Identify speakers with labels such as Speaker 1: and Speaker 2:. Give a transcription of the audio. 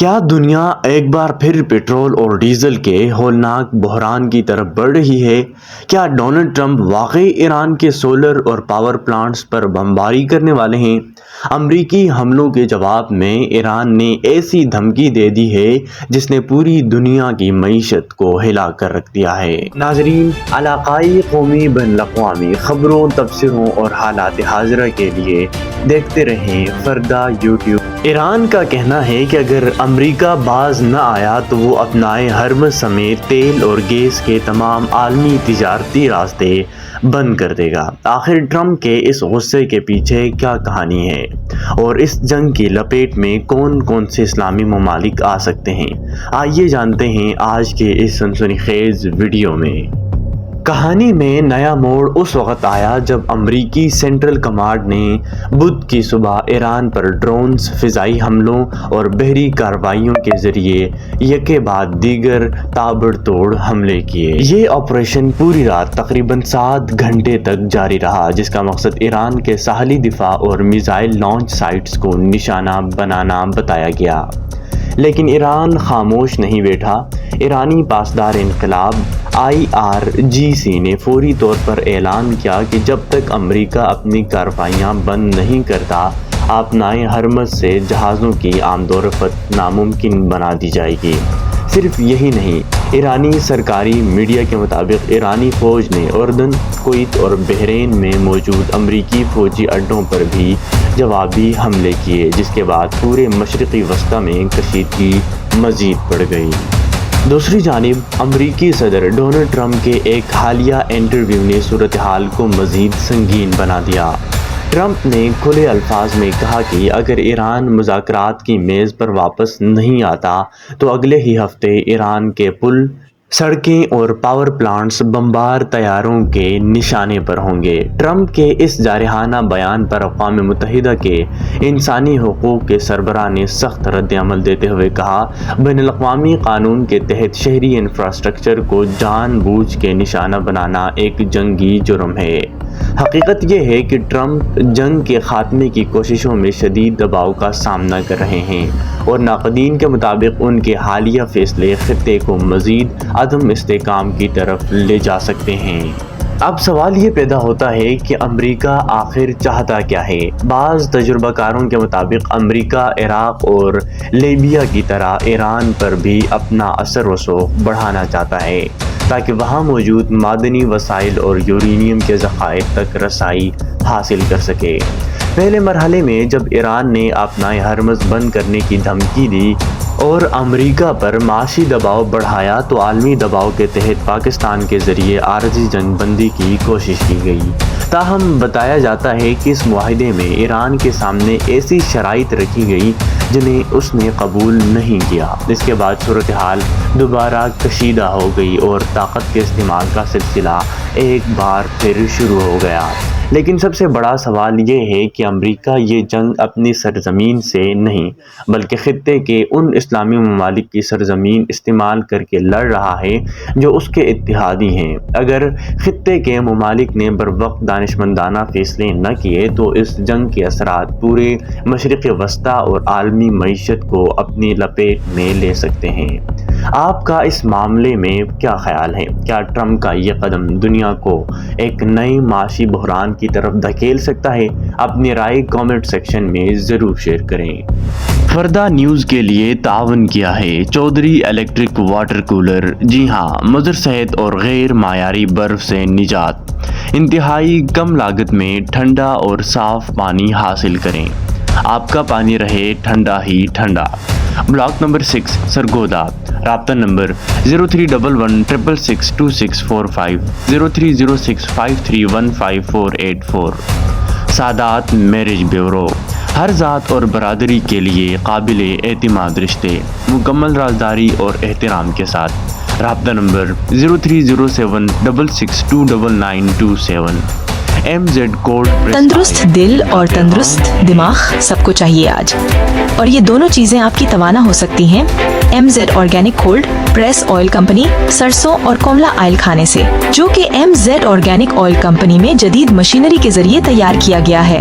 Speaker 1: کیا دنیا ایک بار پھر پیٹرول اور ڈیزل کے ہولناک بحران کی طرف بڑھ رہی ہے؟ کیا ڈونلڈ ٹرمپ واقعی ایران کے سولر اور پاور پلانٹس پر بمباری کرنے والے ہیں؟ امریکی حملوں کے جواب میں ایران نے ایسی دھمکی دے دی ہے جس نے پوری دنیا کی معیشت کو ہلا کر رکھ دیا ہے۔ ناظرین، علاقائی، قومی، بین الاقوامی خبروں، تبصروں اور حالات حاضرہ کے لیے دیکھتے رہیں فردا یوٹیوب۔ ایران کا کہنا ہے کہ اگر امریکہ باز نہ آیا تو وہ اپنائے ہرمز سمیت تیل اور گیس کے تمام عالمی تجارتی راستے بند کر دے گا۔ آخر ٹرمپ کے اس غصے کے پیچھے کیا کہانی ہے اور اس جنگ کی لپیٹ میں کون کون سے اسلامی ممالک آ سکتے ہیں؟ آئیے جانتے ہیں آج کے اس سنسنی خیز ویڈیو میں۔ کہانی میں نیا موڑ اس وقت آیا جب امریکی سینٹرل کمانڈ نے بدھ کی صبح ایران پر ڈرونز، فضائی حملوں اور بحری کارروائیوں کے ذریعے یکے بعد دیگر تابڑ توڑ حملے کیے۔ یہ آپریشن پوری رات تقریباً 7 گھنٹے تک جاری رہا، جس کا مقصد ایران کے ساحلی دفاع اور میزائل لانچ سائٹس کو نشانہ بنانا بتایا گیا۔ لیکن ایران خاموش نہیں بیٹھا۔ ایرانی پاسدار انقلاب IRGC نے فوری طور پر اعلان کیا کہ جب تک امریکہ اپنی کارروائیاں بند نہیں کرتا، اپنائے ہرمز سے جہازوں کی آمد و رفت ناممکن بنا دی جائے گی۔ صرف یہی نہیں، ایرانی سرکاری میڈیا کے مطابق ایرانی فوج نے اردن، کویت اور بحرین میں موجود امریکی فوجی اڈوں پر بھی جوابی حملے کیے، جس کے بعد پورے مشرقی وسطی میں کشیدگی مزید بڑھ گئی۔ دوسری جانب امریکی صدر ڈونلڈ ٹرمپ کے ایک حالیہ انٹرویو نے صورتحال کو مزید سنگین بنا دیا۔ ٹرمپ نے کھلے الفاظ میں کہا کہ اگر ایران مذاکرات کی میز پر واپس نہیں آتا تو اگلے ہی ہفتے ایران کے پل، سڑکیں اور پاور پلانٹس بمبار طیاروں کے نشانے پر ہوں گے۔ ٹرمپ کے اس جارحانہ بیان پر اقوام متحدہ کے انسانی حقوق کے سربراہ نے سخت رد عمل دیتے ہوئے کہا، بین الاقوامی قانون کے تحت شہری انفراسٹرکچر کو جان بوجھ کے نشانہ بنانا ایک جنگی جرم ہے۔ حقیقت یہ ہے کہ ٹرمپ جنگ کے خاتمے کی کوششوں میں شدید دباؤ کا سامنا کر رہے ہیں اور ناقدین کے مطابق ان کے حالیہ فیصلے خطے کو مزید عدم استحکام کی طرف لے جا سکتے ہیں۔ اب سوال یہ پیدا ہوتا ہے کہ امریکہ آخر چاہتا کیا ہے؟ بعض تجربہ کاروں کے مطابق امریکہ عراق اور لیبیا کی طرح ایران پر بھی اپنا اثر و رسوخ بڑھانا چاہتا ہے تاکہ وہاں موجود معدنی وسائل اور یورینیم کے ذخائر تک رسائی حاصل کر سکے۔ پہلے مرحلے میں جب ایران نے اپنا ہرمز بند کرنے کی دھمکی دی اور امریکہ پر معاشی دباؤ بڑھایا تو عالمی دباؤ کے تحت پاکستان کے ذریعے عارضی جنگ بندی کی کوشش کی گئی۔ تاہم بتایا جاتا ہے کہ اس معاہدے میں ایران کے سامنے ایسی شرائط رکھی گئی جنہیں اس نے قبول نہیں کیا۔ اس کے بعد صورتحال دوبارہ کشیدہ ہو گئی اور طاقت کے استعمال کا سلسلہ ایک بار پھر شروع ہو گیا۔ لیکن سب سے بڑا سوال یہ ہے کہ امریکہ یہ جنگ اپنی سرزمین سے نہیں بلکہ خطے کے ان اسلامی ممالک کی سرزمین استعمال کر کے لڑ رہا ہے جو اس کے اتحادی ہیں۔ اگر خطے کے ممالک نے بروقت دانشمندانہ فیصلے نہ کیے تو اس جنگ کے اثرات پورے مشرق وسطی اور عالمی معیشت کو اپنی لپیٹ میں لے سکتے ہیں۔ آپ کا اس معاملے میں کیا خیال ہے؟ کیا ٹرمپ کا یہ قدم دنیا کو ایک نئے معاشی بحران کی طرف دھکیل سکتا ہے؟ اپنی رائے کامنٹ سیکشن میں ضرور شیئر کریں۔ فردا نیوز کے لیے تعاون کیا ہے چودھری الیکٹرک واٹر کولر۔ جی ہاں، مضر صحت اور غیر معیاری برف سے نجات، انتہائی کم لاگت میں ٹھنڈا اور صاف پانی حاصل کریں۔ آپ کا پانی رہے ٹھنڈا ہی ٹھنڈا۔ Block number 6 Sargodha. رابطہ نمبر 0311662645 0306531584۔ سادات میرج بیورو، ہر ذات اور برادری کے لیے قابل اعتماد رشتے، مکمل رازداری اور احترام کے ساتھ۔ رابطہ نمبر 030766299927۔ MZ code.
Speaker 2: تندرست دل اور تندرست دماغ سب کو چاہیے آج، اور یہ دونوں چیزیں آپ کی توانا ہو سکتی ہیں MZ organic cold press oil company سرسوں اور کوملا آئل کھانے سے، جو کہ MZ آرگینک آئل کمپنی میں جدید مشینری کے ذریعے تیار کیا گیا ہے۔